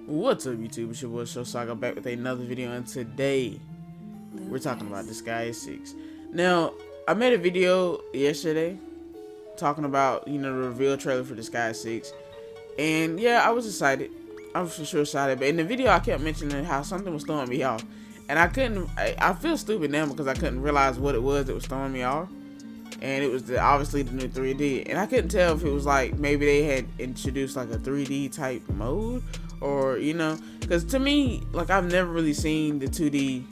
What's up, YouTube? It's your boy Show Saga back with another video, and today we're talking about Disgaea 6. Now, I made a video yesterday talking about, the reveal trailer for Disgaea 6, and yeah, I was excited. I was for sure excited, but in the video I kept mentioning how something was throwing me off, and I feel stupid now because I couldn't realize what it was that was throwing me off. And it was obviously the new 3D, and I couldn't tell if it was like maybe they had introduced like a 3D type mode, or because to me, like, I've never really seen the 2D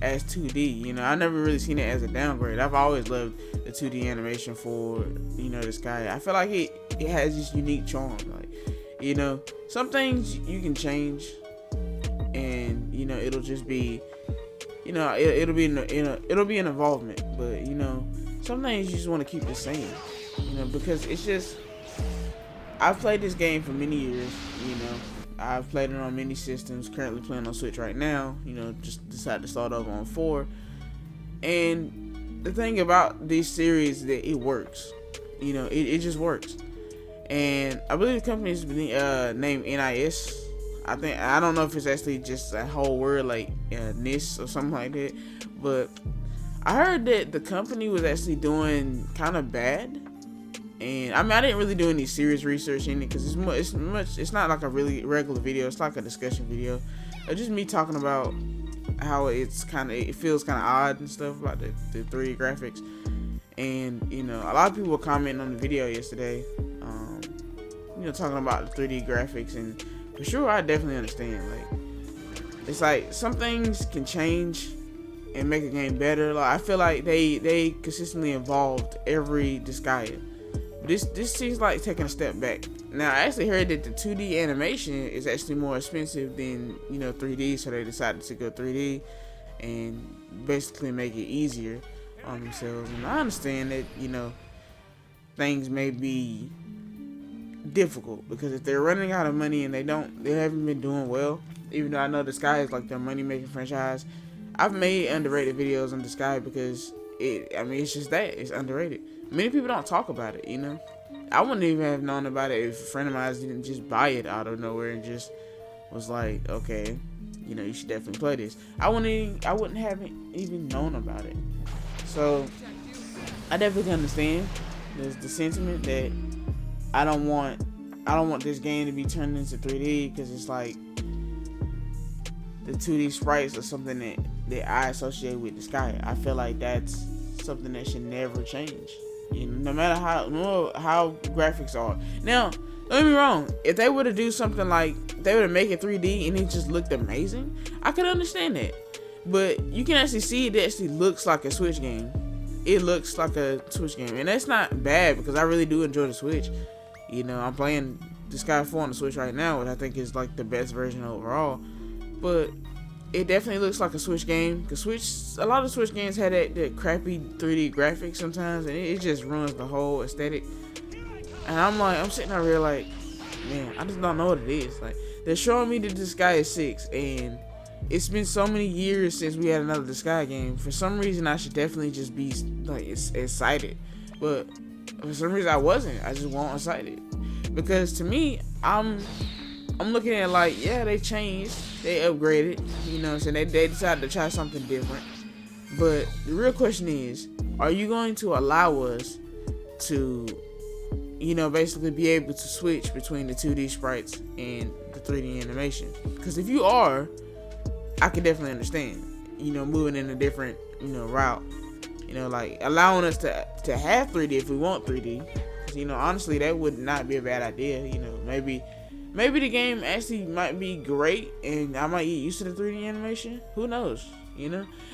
as 2D. I never really seen it as a downgrade. I've always loved the 2D animation for this guy. I feel like it has this unique charm. Like, some things you can change, and it'll just be it'll be it'll be an involvement, but some things you just want to keep the same, because it's just, I've played this game for many years, I've played it on many systems, currently playing on Switch right now, just decided to start over on 4, and the thing about this series is that it works, it just works, and I believe the company is named NIS. I don't know if it's actually just a whole word like NIS or something like that, but I heard that the company was actually doing kind of bad, and I mean, I didn't really do any serious research in it because it's not like a really regular video. It's like a discussion video. It's just me talking about how it feels kind of odd and stuff about the 3D graphics, and a lot of people were commenting on the video yesterday, talking about the 3D graphics, and for sure I definitely understand. Like, it's like some things can change and make a game better. Like, I feel like they consistently evolved every Disgaea, but this seems like taking a step back. Now, I actually heard that the 2D animation is actually more expensive than 3D, so they decided to go 3D and basically make it easier on themselves. And I understand that things may be difficult because if they're running out of money and they haven't been doing well, even though I know Disgaea is like their money making franchise. I've made underrated videos on Disgaea because it's just that it's underrated. Many people don't talk about it, I wouldn't even have known about it if a friend of mine didn't just buy it out of nowhere and just was like, okay, you should definitely play this. I wouldn't have even known about it. So I definitely understand the sentiment that I don't want this game to be turned into 3D, because it's like the 2D sprites are something that I associate with Disgaea. I feel like that's something that should never change. No matter how graphics are. Now, don't get me wrong. If they were to do something like they were to make it 3D and it just looked amazing, I could understand that. But you can actually see it actually looks like a Switch game. It looks like a Switch game, and that's not bad because I really do enjoy the Switch. I'm playing Disgaea 4 on the Switch right now, which I think is like the best version overall. But it definitely looks like a Switch game, because a lot of Switch games had that crappy 3D graphics sometimes, and it just ruins the whole aesthetic. And I'm sitting out here like, man, I just don't know what it is. Like, they're showing me the Disgaea 6, and it's been so many years since we had another Disgaea game. For some reason, I should definitely just be like excited, but for some reason I wasn't. I just wasn't excited, because to me, I'm looking at it like, yeah, they changed, they upgraded, so they decided to try something different. But the real question is, are you going to allow us to, basically be able to switch between the 2D sprites and the 3D animation? Because if you are, I can definitely understand, moving in a different, route. Like allowing us to have 3D if we want 3D. Honestly, that would not be a bad idea. Maybe the game actually might be great and I might get used to the 3D animation. Who knows?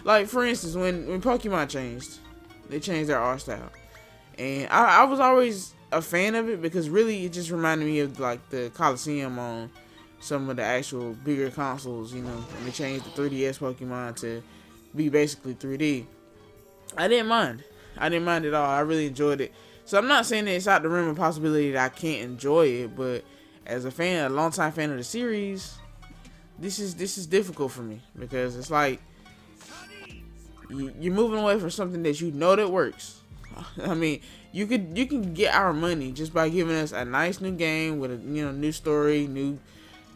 Like, for instance, when Pokemon changed, they changed their art style, and I was always a fan of it because really it just reminded me of like the Coliseum on some of the actual bigger consoles. When they changed the 3DS Pokemon to be basically 3D. I didn't mind at all. I really enjoyed it. So I'm not saying that it's out the realm of possibility that I can't enjoy it, but as a longtime fan of the series, this is difficult for me, because it's like you're moving away from something that that works. I mean, you can get our money just by giving us a nice new game with a new story, new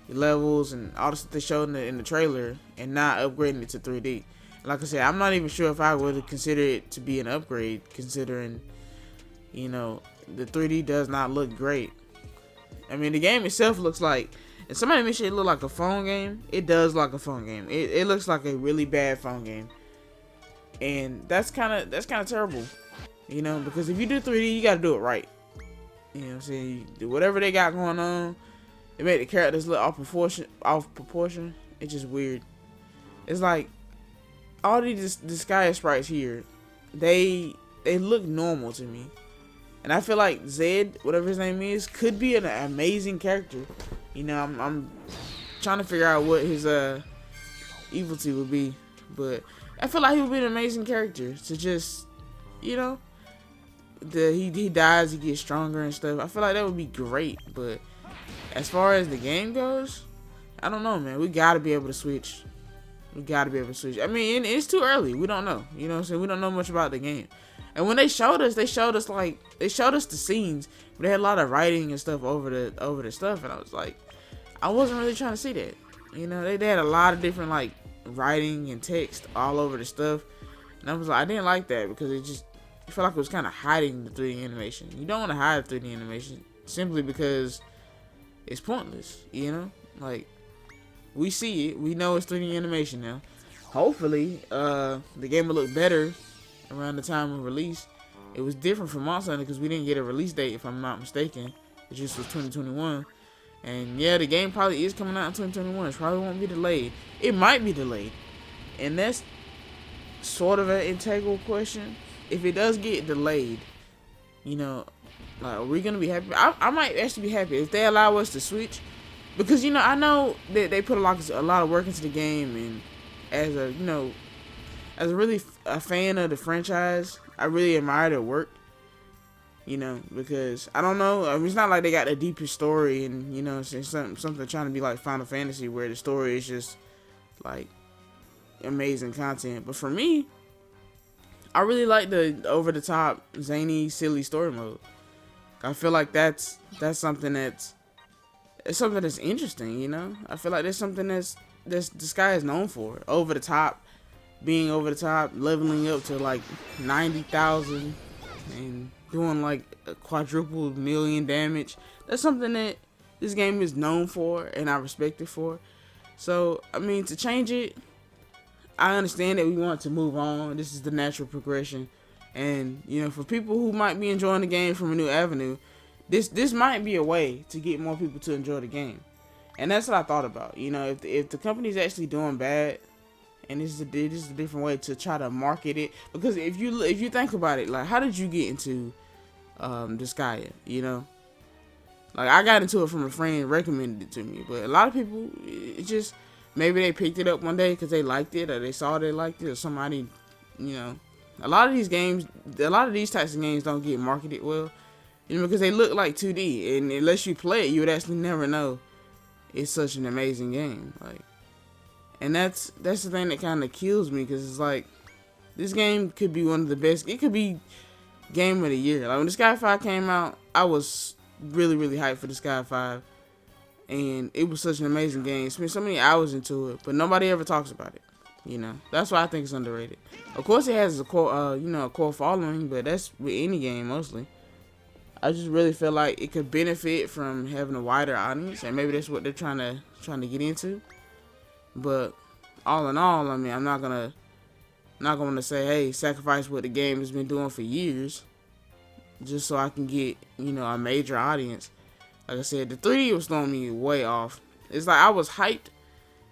levels and all the stuff they showed in the trailer, and not upgrading it to 3D. Like I said, I'm not even sure if I would consider it to be an upgrade, considering, you know, the 3D does not look great. I mean, the game itself looks like, and somebody mentioned it looked like a phone game. It does look like a phone game. It looks like a really bad phone game, and that's kind of terrible, you know, because if you do 3D, you got to do it right. You know what I'm saying? Whatever they got going on, it made the characters look off proportion. It's just weird. It's like all these Disgaea sprites here, they look normal to me, and I feel like Zed, whatever his name is, could be an amazing character. You know, I'm trying to figure out what his evility would be, but I feel like he would be an amazing character to just, you know, he dies, he gets stronger and stuff. I feel like that would be great, but as far as the game goes, I don't know, man. We gotta be able to switch. We gotta be able to switch. I mean, it's too early. We don't know. You know what I'm saying? We don't know much about the game. And when they showed us the scenes, but they had a lot of writing and stuff over the stuff, and I was like, I wasn't really trying to see that. You know, they had a lot of different like writing and text all over the stuff, and I was like, I didn't like that because I felt like it was kind of hiding the 3D animation. You don't want to hide 3D animation simply because it's pointless. You know, like we see it, we know it's 3D animation now. Hopefully, the game will look better around the time of release. It was different from Monster Hunter because we didn't get a release date, if I'm not mistaken. It just was 2021. And yeah, the game probably is coming out in 2021. It probably won't be delayed. It might be delayed. And that's sort of an integral question. If it does get delayed, you know, like, are we going to be happy? I might actually be happy if they allow us to switch. Because, you know, I know that they put a lot of work into the game. And as a, you know, as a fan of the franchise, I really admire their work. You know, because I don't know, I mean, it's not like they got the deepest story, and you know, it's something trying to be like Final Fantasy where the story is just like amazing content. But for me, I really like the over the top, zany, silly story mode. I feel like that's something that's interesting. You know, I feel like there's something this guy is known for, over the top, being over the top, leveling up to like 90,000 and doing like a quadruple million damage. That's something that this game is known for and I respect it for. So, I mean, to change it, I understand that we want to move on. This is the natural progression. And, you know, for people who might be enjoying the game from a new avenue, this might be a way to get more people to enjoy the game. And that's what I thought about. You know, if the company's actually doing bad, and this is a different way to try to market it. Because if you think about it, like, how did you get into Disgaea? You know, like, I got into it from a friend recommended it to me, but a lot of people, it just, maybe they picked it up one day because they liked it, or they saw they liked it, or somebody, you know, a lot of these types of games don't get marketed well, you know, because they look like 2D, and unless you play it, you would actually never know it's such an amazing game. Like, and that's the thing that kind of kills me, because it's like, this game could be one of the best. It could be game of the year. Like, when Disgaea 5 came out, I was really, really hyped for Disgaea 5. And it was such an amazing game. Spent so many hours into it, but nobody ever talks about it. You know, that's why I think it's underrated. Of course, it has a core, a core following, but that's with any game mostly. I just really feel like it could benefit from having a wider audience, and maybe that's what they're trying to get into. But all in all, I mean, I'm not gonna say, hey, sacrifice what the game has been doing for years, just so I can get, you know, a major audience. Like I said, the 3D was throwing me way off. It's like I was hyped.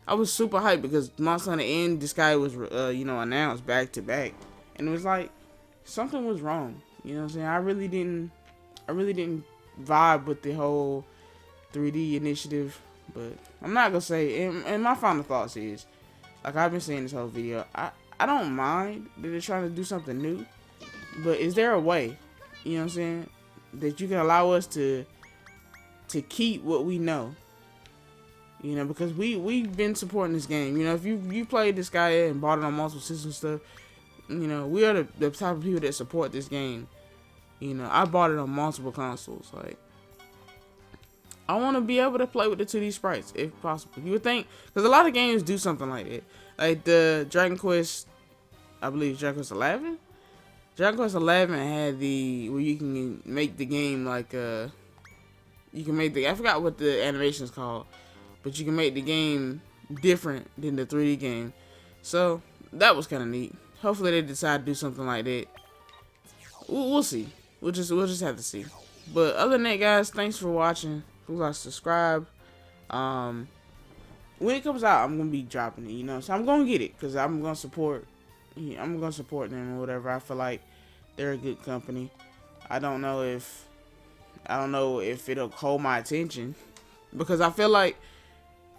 I was super hyped because Monster Hunter and Disgaea was, announced back to back, and it was like something was wrong. You know what I'm saying? I really didn't vibe with the whole 3D initiative. But I'm not gonna say. And my final thoughts is, like I've been saying this whole video, I don't mind that they're trying to do something new, but is there a way, you know what I'm saying, that you can allow us to keep what we know? You know, because we've been supporting this game. You know, if you played this guy and bought it on multiple systems and stuff, you know, we are the type of people that support this game. You know, I bought it on multiple consoles. Like, I want to be able to play with the 2D sprites if possible. You would think, because a lot of games do something like that. Like the Dragon Quest, I believe Dragon Quest 11. Dragon Quest 11 had the where you can make the game like you can make the, I forgot what the animation is called, but you can make the game different than the 3D game. So that was kind of neat. Hopefully they decide to do something like that. We'll see. We'll just have to see. But other than that, guys, thanks for watching. Please like, subscribe. When it comes out, I'm gonna be dropping it. You know, so I'm gonna get it because I'm gonna support. I'm gonna support them or whatever. I feel like they're a good company. I don't know if it'll hold my attention because I feel like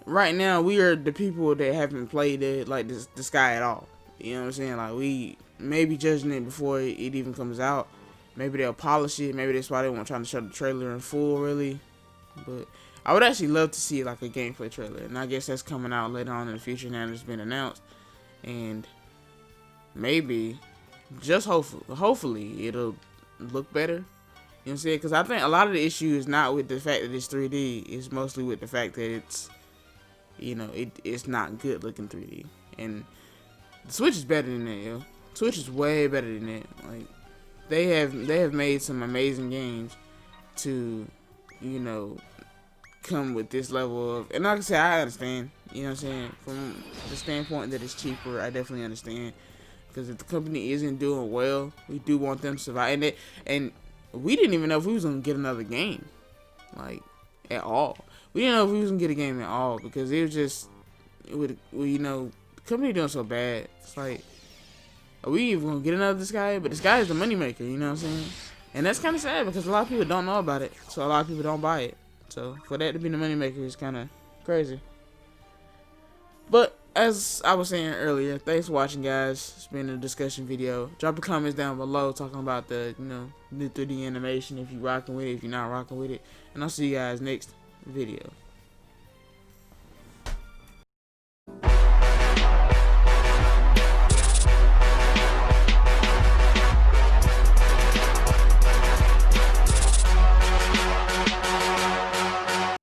right now we are the people that haven't played it like this guy at all. You know what I'm saying? Like we may be judging it before it even comes out. Maybe they'll polish it. Maybe that's why they weren't trying to show the trailer in full, really. But I would actually love to see like a gameplay trailer, and I guess that's coming out later on in the future. Now it's been announced, and maybe, just hopefully it'll look better. You know what I'm saying? Because I think a lot of the issue is not with the fact that it's 3D. It's mostly with the fact that it's, you know, it's not good looking 3D. And the Switch is better than that, yo. Switch is way better than that. Like they have made some amazing games to, you know, come with this level of, and like I said, I understand. You know what I'm saying? From the standpoint that it's cheaper, I definitely understand. Because if the company isn't doing well, we do want them to survive. And we didn't even know if we was gonna get another game, like at all. We didn't know if we was gonna get a game at all because it was just, you know, the company doing so bad. It's like, are we even gonna get another Disgaea? But Disgaea is the moneymaker, you know what I'm saying? And that's kind of sad because a lot of people don't know about it, so a lot of people don't buy it. So for that to be the moneymaker is kind of crazy. But as I was saying earlier, thanks for watching, guys. It's been a discussion video. Drop the comments down below talking about the, you know, new 3D animation, if you're rocking with it, if you're not rocking with it. And I'll see you guys next video.